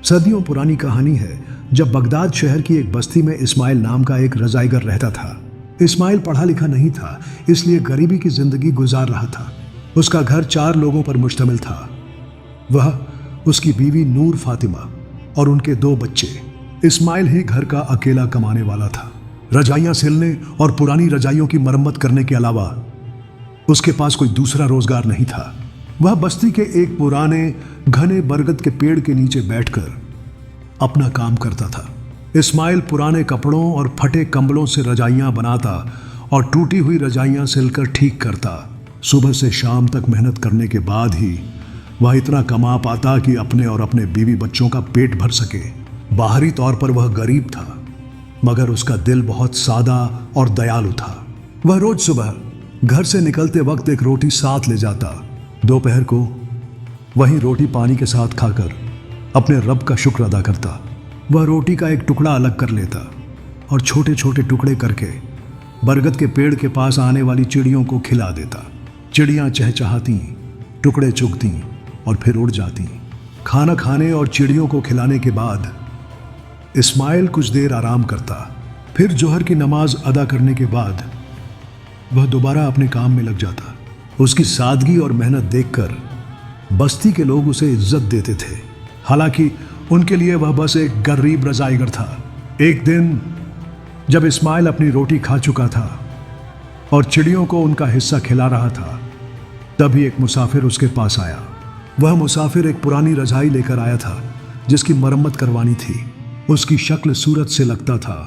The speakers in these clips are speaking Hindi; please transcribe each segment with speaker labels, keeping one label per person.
Speaker 1: सदियों पुरानी कहानी है जब बगदाद शहर की एक बस्ती में इस्माइल नाम का एक रजाईगर रहता था। इस्माइल पढ़ा लिखा नहीं था, इसलिए गरीबी की जिंदगी गुजार रहा था। उसका घर 4 लोगों पर मुश्तमिल था। वह, उसकी बीवी नूर फातिमा और उनके 2 बच्चे। इस्माइल ही घर का अकेला कमाने वाला था। रजाइयां सिलने और पुरानी रजाइयों की मरम्मत करने के अलावा उसके पास कोई दूसरा रोजगार नहीं था। वह बस्ती के एक पुराने घने बरगद के पेड़ के नीचे बैठकर अपना काम करता था। इस्माइल पुराने कपड़ों और फटे कंबलों से रजाइयां बनाता और टूटी हुई रजाइयां सिलकर ठीक करता। सुबह से शाम तक मेहनत करने के बाद ही वह इतना कमा पाता कि अपने और अपने बीवी बच्चों का पेट भर सके। बाहरी तौर पर वह गरीब था, मगर उसका दिल बहुत सादा और दयालु था। वह रोज सुबह घर से निकलते वक्त एक रोटी साथ ले जाता। दोपहर को वही रोटी पानी के साथ खाकर अपने रब का शुक्र अदा करता। वह रोटी का एक टुकड़ा अलग कर लेता और छोटे छोटे टुकड़े करके बरगद के पेड़ के पास आने वाली चिड़ियों को खिला देता। चिड़ियां चहचहाती, टुकड़े चुगती और फिर उड़ जाती। खाना खाने और चिड़ियों को खिलाने के बाद इस्माइल कुछ देर आराम करता। फिर जोहर की नमाज अदा करने के बाद वह दोबारा अपने काम में लग जाता। उसकी सादगी और मेहनत देखकर बस्ती के लोग उसे इज्जत देते थे, हालांकि उनके लिए वह बस एक गरीब रजाईगर था। एक दिन जब इस्माइल अपनी रोटी खा चुका था और चिड़ियों को उनका हिस्सा खिला रहा था, तभी एक मुसाफिर उसके पास आया। वह मुसाफिर एक पुरानी रजाई लेकर आया था जिसकी मरम्मत करवानी थी। उसकी शक्ल सूरत से लगता था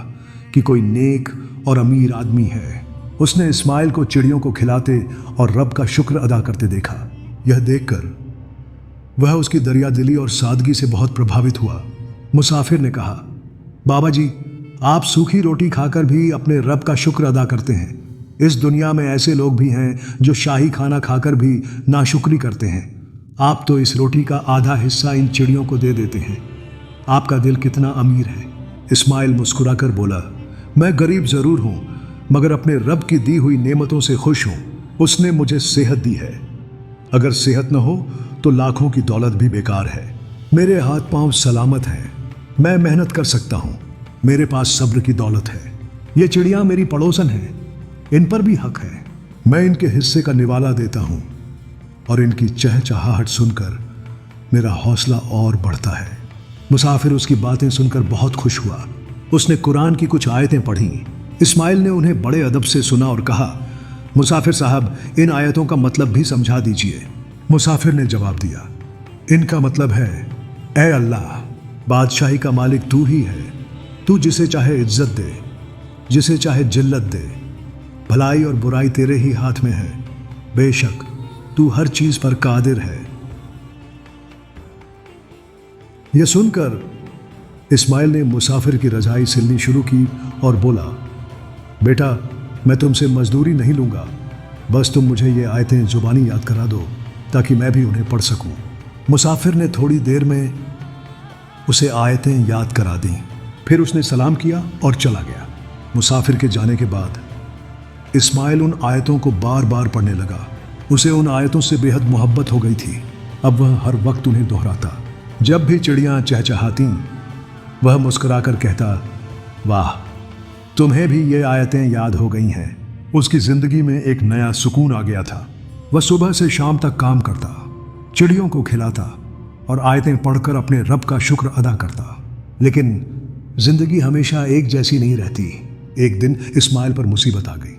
Speaker 1: कि कोई नेक और अमीर आदमी है। उसने इस्माइल को चिड़ियों को खिलाते और रब का शुक्र अदा करते देखा। यह देखकर वह उसकी दरियादिली और सादगी से बहुत प्रभावित हुआ। मुसाफिर ने कहा, बाबा जी, आप सूखी रोटी खाकर भी अपने रब का शुक्र अदा करते हैं। इस दुनिया में ऐसे लोग भी हैं जो शाही खाना खाकर भी नाशुक्री करते हैं। आप तो इस रोटी का आधा हिस्सा इन चिड़ियों को दे देते हैं। आपका दिल कितना अमीर है। इस्माइल मुस्कुराकर बोला, मैं गरीब जरूर हूं, मगर अपने रब की दी हुई नेमतों से खुश हूं। उसने मुझे सेहत दी है। अगर सेहत न हो तो लाखों की दौलत भी बेकार है। मेरे हाथ पांव सलामत हैं। मैं मेहनत कर सकता हूं। मेरे पास सब्र की दौलत है। ये चिड़ियां मेरी पड़ोसन हैं, इन पर भी हक है। मैं इनके हिस्से का निवाला देता हूं और इनकी चहचहाहट सुनकर मेरा हौसला और बढ़ता है। मुसाफिर उसकी बातें सुनकर बहुत खुश हुआ। उसने कुरान की कुछ आयतें पढ़ी। इस्माइल ने उन्हें बड़े अदब से सुना और कहा, मुसाफिर साहब, इन आयतों का मतलब भी समझा दीजिए। मुसाफिर ने जवाब दिया, इनका मतलब है, ऐ अल्लाह, बादशाही का मालिक तू ही है। तू जिसे चाहे इज्जत दे, जिसे चाहे जिल्लत दे। भलाई और बुराई तेरे ही हाथ में है। बेशक तू हर चीज पर कादिर है। यह सुनकर इस्माइल ने मुसाफिर की रजाई सिलनी शुरू की और बोला, बेटा, मैं तुमसे मजदूरी नहीं लूंगा, बस तुम मुझे ये आयतें जुबानी याद करा दो ताकि मैं भी उन्हें पढ़ सकूं। मुसाफिर ने थोड़ी देर में उसे आयतें याद करा दी। फिर उसने सलाम किया और चला गया। मुसाफिर के जाने के बाद इस्माइल उन आयतों को बार बार पढ़ने लगा। उसे उन आयतों से बेहद मोहब्बत हो गई थी। अब वह हर वक्त उन्हें दोहराता। जब भी चिड़ियां चहचहाती, वह मुस्कुराकर कहता, वाह, तुम्हें भी ये आयतें याद हो गई हैं। उसकी जिंदगी में एक नया सुकून आ गया था। वह सुबह से शाम तक काम करता, चिड़ियों को खिलाता और आयतें पढ़कर अपने रब का शुक्र अदा करता। लेकिन जिंदगी हमेशा एक जैसी नहीं रहती। एक दिन इस्माइल पर मुसीबत आ गई।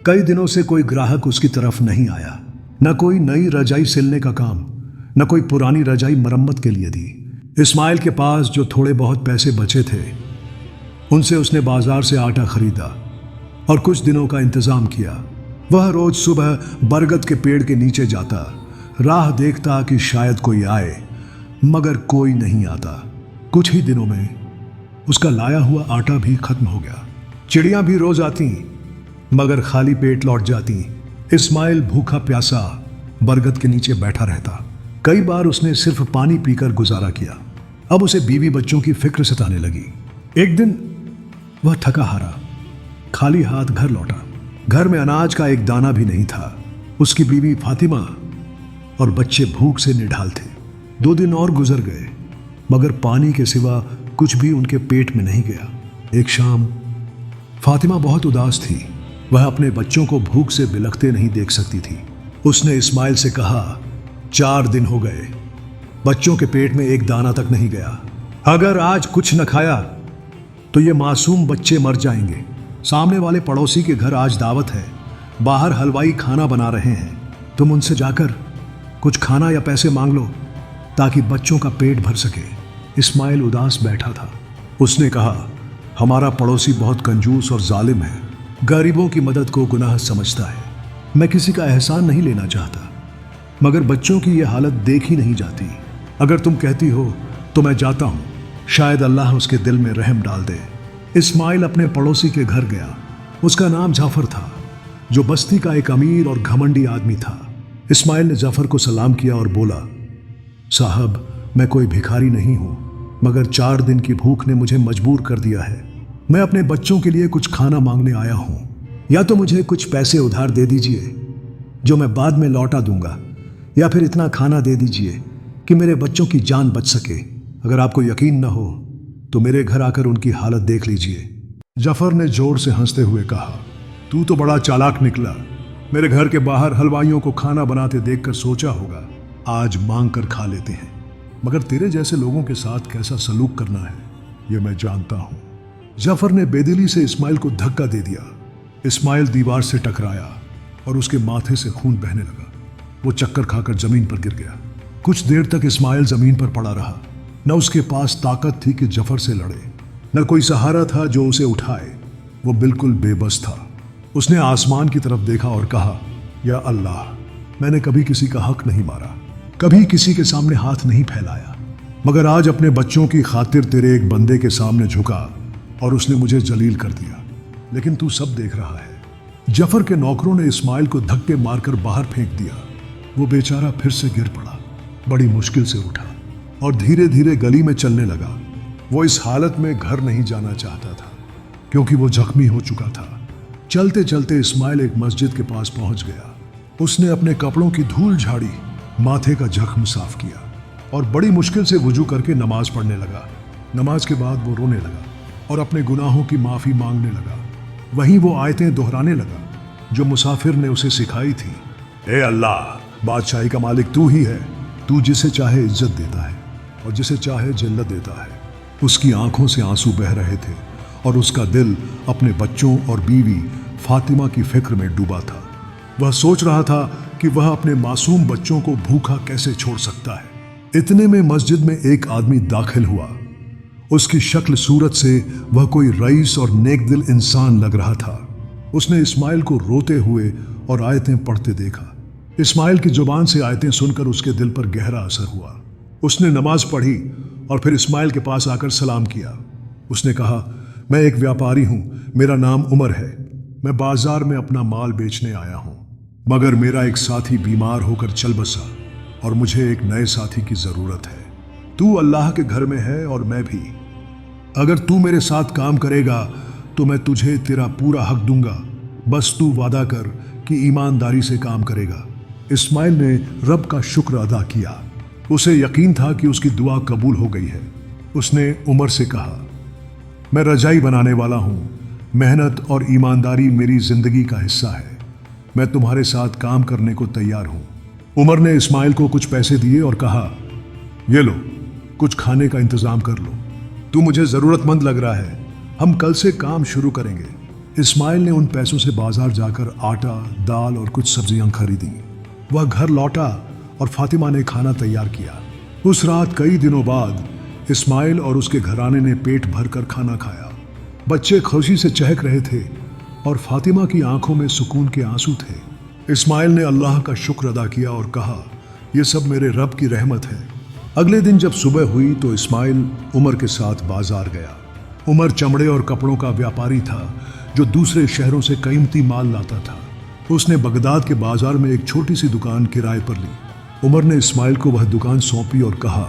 Speaker 1: कई दिनों से कोई ग्राहक उसकी तरफ नहीं आया। न कोई नई रजाई सिलने का काम, न कोई पुरानी रजाई मरम्मत के लिए दी। इस्माइल के पास जो थोड़े बहुत पैसे बचे थे, उनसे उसने बाजार से आटा खरीदा और कुछ दिनों का इंतजाम किया। वह रोज सुबह बरगद के पेड़ के नीचे जाता, राह देखता कि शायद कोई आए, मगर कोई नहीं आता। कुछ ही दिनों में उसका लाया हुआ आटा भी खत्म हो गया। चिड़ियां भी रोज आती, मगर खाली पेट लौट जाती। इस्माइल भूखा प्यासा बरगद के नीचे बैठा रहता। कई बार उसने सिर्फ पानी पीकर गुजारा किया। अब उसे बीवी बच्चों की फिक्र सताने लगी। एक दिन वह थका हारा खाली हाथ घर लौटा। घर में अनाज का एक दाना भी नहीं था। उसकी बीवी फातिमा और बच्चे भूख से निढाल थे। 2 दिन और गुजर गए। मगर पानी के सिवा कुछ भी उनके पेट में नहीं गया। एक शाम फातिमा बहुत उदास थी। वह अपने बच्चों को भूख से बिलखते नहीं देख सकती थी। उसने इस्माइल से कहा, 4 दिन हो गए, बच्चों के पेट में एक दाना तक नहीं गया। अगर आज कुछ न खाया तो ये मासूम बच्चे मर जाएंगे। सामने वाले पड़ोसी के घर आज दावत है, बाहर हलवाई खाना बना रहे हैं। तुम उनसे जाकर कुछ खाना या पैसे मांग लो ताकि बच्चों का पेट भर सके। इस्माइल उदास बैठा था। उसने कहा, हमारा पड़ोसी बहुत कंजूस और जालिम है, गरीबों की मदद को गुनाह समझता है। मैं किसी का एहसान नहीं लेना चाहता, मगर बच्चों की यह हालत देखी नहीं जाती। अगर तुम कहती हो तो मैं जाता हूँ, शायद अल्लाह उसके दिल में रहम डाल दे। इस्माइल अपने पड़ोसी के घर गया। उसका नाम जाफर था, जो बस्ती का एक अमीर और घमंडी आदमी था। इस्माइल ने जाफर को सलाम किया और बोला, साहब, मैं कोई भिखारी नहीं हूँ, मगर 4 दिन की भूख ने मुझे मजबूर कर दिया है। मैं अपने बच्चों के लिए कुछ खाना मांगने आया हूँ। या तो मुझे कुछ पैसे उधार दे दीजिए जो मैं बाद में लौटा दूंगा, या फिर इतना खाना दे दीजिए कि मेरे बच्चों की जान बच सके। अगर आपको यकीन न हो तो मेरे घर आकर उनकी हालत देख लीजिए। जाफर ने जोर से हंसते हुए कहा, तू तो बड़ा चालाक निकला। मेरे घर के बाहर हलवाइयों को खाना बनाते देखकर सोचा होगा आज मांग कर खा लेते हैं, मगर तेरे जैसे लोगों के साथ कैसा सलूक करना है ये मैं जानता हूं। जाफर ने बेदिली से इस्माइल को धक्का दे दिया। इस्माइल दीवार से टकराया और उसके माथे से खून बहने लगा। वो चक्कर खाकर जमीन पर गिर गया। कुछ देर तक इस्माइल जमीन पर पड़ा रहा। न उसके पास ताकत थी कि जफर से लड़े, न कोई सहारा था जो उसे उठाए। वो बिल्कुल बेबस था। उसने आसमान की तरफ देखा और कहा, या अल्लाह, मैंने कभी किसी का हक नहीं मारा, कभी किसी के सामने हाथ नहीं फैलाया, मगर आज अपने बच्चों की खातिर तेरे एक बंदे के सामने झुका और उसने मुझे जलील कर दिया। लेकिन तू सब देख रहा है। जफर के नौकरों ने इस्माइल को धक्के मारकर बाहर फेंक दिया। वो बेचारा फिर से गिर पड़ा, बड़ी मुश्किल से उठा और धीरे धीरे गली में चलने लगा। वो इस हालत में घर नहीं जाना चाहता था क्योंकि वो जख्मी हो चुका था। चलते चलते इस्माइल एक मस्जिद के पास पहुंच गया। उसने अपने कपड़ों की धूल झाड़ी, माथे का जख्म साफ किया और बड़ी मुश्किल से वुजू करके नमाज पढ़ने लगा। नमाज के बाद वो रोने लगा और अपने गुनाहों की माफ़ी मांगने लगा। वहीं वो आयतें दोहराने लगा जो मुसाफिर ने उसे सिखाई थी। ए अल्लाह, बादशाही का मालिक तू ही है। तू जिसे चाहे इज्जत देता है और जिसे चाहे जिल्लत देता है। उसकी आंखों से आंसू बह रहे थे और उसका दिल अपने बच्चों और बीवी फातिमा की फिक्र में डूबा था। वह सोच रहा था कि वह अपने मासूम बच्चों को भूखा कैसे छोड़ सकता है। इतने में मस्जिद में एक आदमी दाखिल हुआ। उसकी शक्ल सूरत से वह कोई रईस और नेक दिल इंसान लग रहा था। उसने इस्माइल को रोते हुए और आयतें पढ़ते देखा। इस्माइल की जुबान से आयतें सुनकर उसके दिल पर गहरा असर हुआ। उसने नमाज पढ़ी और फिर इस्माइल के पास आकर सलाम किया। उसने कहा, मैं एक व्यापारी हूँ, मेरा नाम उमर है। मैं बाजार में अपना माल बेचने आया हूँ, मगर मेरा एक साथी बीमार होकर चल बसा और मुझे एक नए साथी की ज़रूरत है। तू अल्लाह के घर में है और मैं भी। अगर तू मेरे साथ काम करेगा तो मैं तुझे तेरा पूरा हक दूंगा। बस तू वादा कर कि ईमानदारी से काम करेगा। इस्माइल ने रब का शुक्र अदा किया। उसे यकीन था कि उसकी दुआ कबूल हो गई है। उसने उमर से कहा, मैं रजाई बनाने वाला हूँ। मेहनत और ईमानदारी मेरी जिंदगी का हिस्सा है। मैं तुम्हारे साथ काम करने को तैयार हूँ। उमर ने इस्माइल को कुछ पैसे दिए और कहा, ये लो, कुछ खाने का इंतजाम कर लो। तू मुझे ज़रूरतमंद लग रहा है। हम कल से काम शुरू करेंगे। इस्माइल ने उन पैसों से बाजार जाकर आटा, दाल और कुछ सब्जियां खरीदी। वह घर लौटा और फातिमा ने खाना तैयार किया। उस रात कई दिनों बाद इस्माइल और उसके घराने ने पेट भरकर खाना खाया। बच्चे खुशी से चहक रहे थे और फातिमा की आंखों में सुकून के आंसू थे। इस्माइल ने अल्लाह का शुक्र अदा किया और कहा, यह सब मेरे रब की रहमत है। अगले दिन जब सुबह हुई तो इस्माइल उमर के साथ बाजार गया। उमर चमड़े और कपड़ों का व्यापारी था जो दूसरे शहरों से कीमती माल लाता था। उसने बगदाद के बाजार में एक छोटी सी दुकान किराए पर ली। उमर ने इस्माइल को वह दुकान सौंपी और कहा,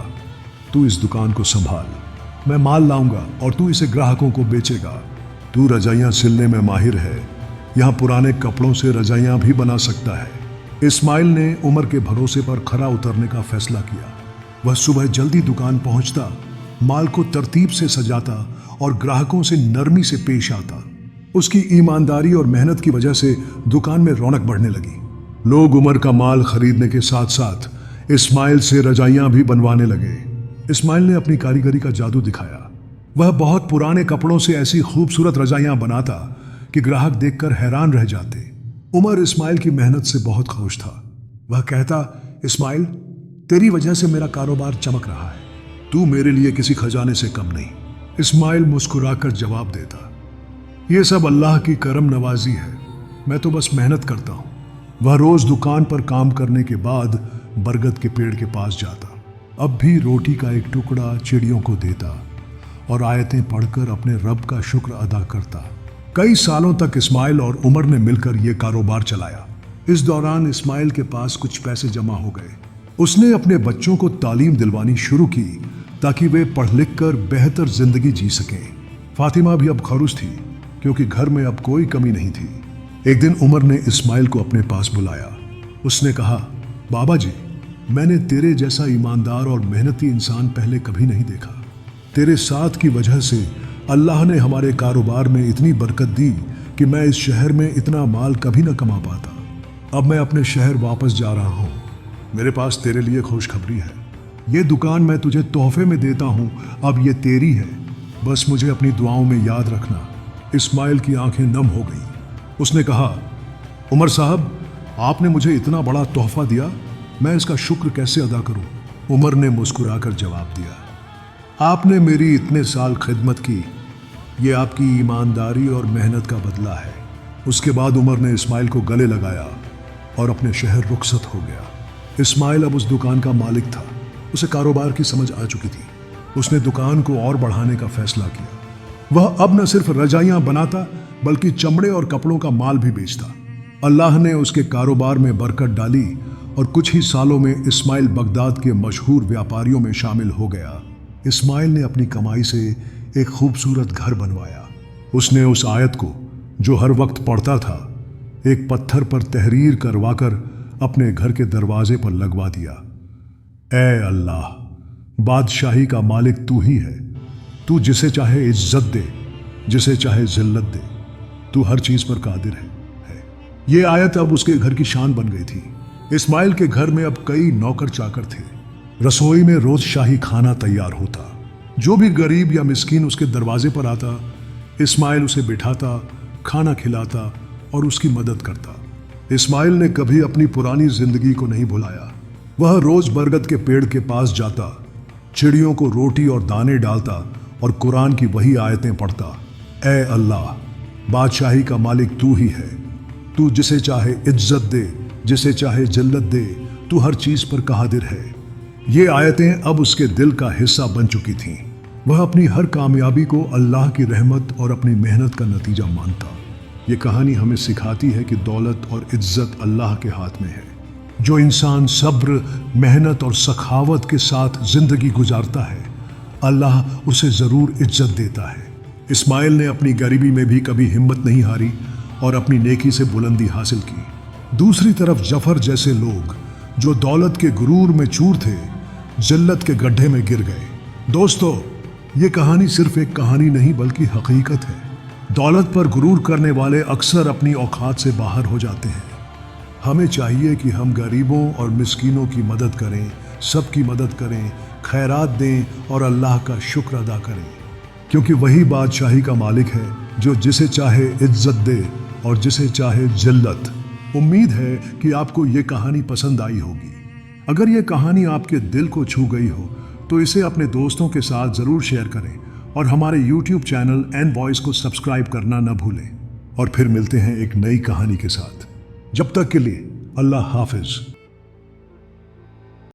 Speaker 1: तू इस दुकान को संभाल। मैं माल लाऊंगा और तू इसे ग्राहकों को बेचेगा। तू रजाइयाँ सिलने में माहिर है। यहाँ पुराने कपड़ों से रजाइयाँ भी बना सकता है। इस्माइल ने उमर के भरोसे पर खरा उतरने का फैसला किया। वह सुबह जल्दी दुकान पहुंचता माल को तरतीब से सजाता और ग्राहकों से नरमी से पेश आता। उसकी ईमानदारी और मेहनत की वजह से दुकान में रौनक बढ़ने लगी। लोग उमर का माल खरीदने के साथ साथ इस्माइल से रजाइयां भी बनवाने लगे। इस्माइल ने अपनी कारीगरी का जादू दिखाया। वह बहुत पुराने कपड़ों से ऐसी खूबसूरत रजाइयां बनाता कि ग्राहक देखकर हैरान रह जाते। उमर इस्माइल की मेहनत से बहुत खुश था। वह कहता, इस्माइल, तेरी वजह से मेरा कारोबार चमक रहा है। तू मेरे लिए किसी खजाने से कम नहीं। इस्माइल मुस्कुराकर जवाब देता, ये सब अल्लाह की करम नवाजी है, मैं तो बस मेहनत करता हूँ। वह रोज दुकान पर काम करने के बाद बरगद के पेड़ के पास जाता। अब भी रोटी का एक टुकड़ा चिड़ियों को देता और आयतें पढ़कर अपने रब का शुक्र अदा करता। कई सालों तक इस्माइल और उमर ने मिलकर यह कारोबार चलाया। इस दौरान इस्माइल के पास कुछ पैसे जमा हो गए। उसने अपने बच्चों को तालीम दिलवानी शुरू की ताकि वे पढ़ लिख कर बेहतर जिंदगी जी सकें। फातिमा भी अब खुश थी क्योंकि घर में अब कोई कमी नहीं थी। एक दिन उमर ने इस्माइल को अपने पास बुलाया। उसने कहा, बाबा जी, मैंने तेरे जैसा ईमानदार और मेहनती इंसान पहले कभी नहीं देखा। तेरे साथ की वजह से अल्लाह ने हमारे कारोबार में इतनी बरकत दी कि मैं इस शहर में इतना माल कभी न कमा पाता। अब मैं अपने शहर वापस जा रहा हूँ। मेरे पास तेरे लिए खुशखबरी है। ये दुकान मैं तुझे तोहफे में देता हूँ, अब ये तेरी है। बस मुझे अपनी दुआओं में याद रखना। इस्माइल की आंखें नम हो गईं। उसने कहा, उमर साहब, आपने मुझे इतना बड़ा तोहफा दिया, मैं इसका शुक्र कैसे अदा करूं? उमर ने मुस्कुराकर जवाब दिया, आपने मेरी इतने साल खिदमत की, ये आपकी ईमानदारी और मेहनत का बदला है। उसके बाद उमर ने इस्माइल को गले लगाया और अपने शहर रुखसत हो गया। इस्माइल अब उस दुकान का मालिक था। उसे कारोबार की समझ आ चुकी थी। उसने दुकान को और बढ़ाने का फैसला किया। वह अब न सिर्फ रजाइयां बनाता बल्कि चमड़े और कपड़ों का माल भी बेचता। अल्लाह ने उसके कारोबार में बरकत डाली और कुछ ही सालों में इस्माइल बगदाद के मशहूर व्यापारियों में शामिल हो गया। इस्माइल ने अपनी कमाई से एक खूबसूरत घर बनवाया। उसने उस आयत को, जो हर वक्त पढ़ता था, एक पत्थर पर तहरीर करवाकर अपने घर के दरवाजे पर लगवा दिया। ऐ अल्लाह, बादशाही का मालिक तू ही है। तू जिसे चाहे इज्जत दे, जिसे चाहे जिल्लत दे, तू हर चीज पर कादिर है। ये आयत अब उसके घर की शान बन गई थी। इस्माइल के घर में अब कई नौकर चाकर थे। रसोई में रोज शाही खाना तैयार होता। जो भी गरीब या मिस्कीन उसके दरवाजे पर आता, इस्माइल उसे बिठाता, खाना खिलाता और उसकी मदद करता। इस्माइल ने कभी अपनी पुरानी जिंदगी को नहीं भुलाया। वह रोज बरगद के पेड़ के पास जाता, चिड़ियों को रोटी और दाने डालता और कुरान की वही आयतें पढ़ता। ऐ अल्लाह, बादशाही का मालिक तू ही है। तू जिसे चाहे इज्जत दे, जिसे चाहे जिल्लत दे, तू हर चीज पर कादिर है। ये आयतें अब उसके दिल का हिस्सा बन चुकी थीं। वह अपनी हर कामयाबी को अल्लाह की रहमत और अपनी मेहनत का नतीजा मानता। ये कहानी हमें सिखाती है कि दौलत और इज्जत अल्लाह के हाथ में है। जो इंसान सब्र, मेहनत और सखावत के साथ जिंदगी गुजारता है, अल्लाह उसे जरूर इज्जत देता है। इस्माइल ने अपनी गरीबी में भी कभी हिम्मत नहीं हारी और अपनी नेकी से बुलंदी हासिल की। दूसरी तरफ जफर जैसे लोग, जो दौलत के गुरूर में चूर थे, जिल्लत के गड्ढे में गिर गए। दोस्तों, ये कहानी सिर्फ एक कहानी नहीं बल्कि हकीकत है। दौलत पर गुरूर करने वाले अक्सर अपनी औकात से बाहर हो जाते हैं। हमें चाहिए कि हम गरीबों और मिस्कीनों की मदद करें, सबकी मदद करें, खैरात दें और अल्लाह का शुक्र अदा करें, क्योंकि वही बादशाही का मालिक है जो जिसे चाहे इज्जत दे और जिसे चाहे जिल्लत। उम्मीद है कि आपको ये कहानी पसंद आई होगी। अगर ये कहानी आपके दिल को छू गई हो तो इसे अपने दोस्तों के साथ ज़रूर शेयर करें और हमारे YouTube चैनल एन वॉइस को सब्सक्राइब करना न भूलें। और फिर मिलते हैं एक नई कहानी के साथ। जब तक के लिए अल्लाह हाफिज।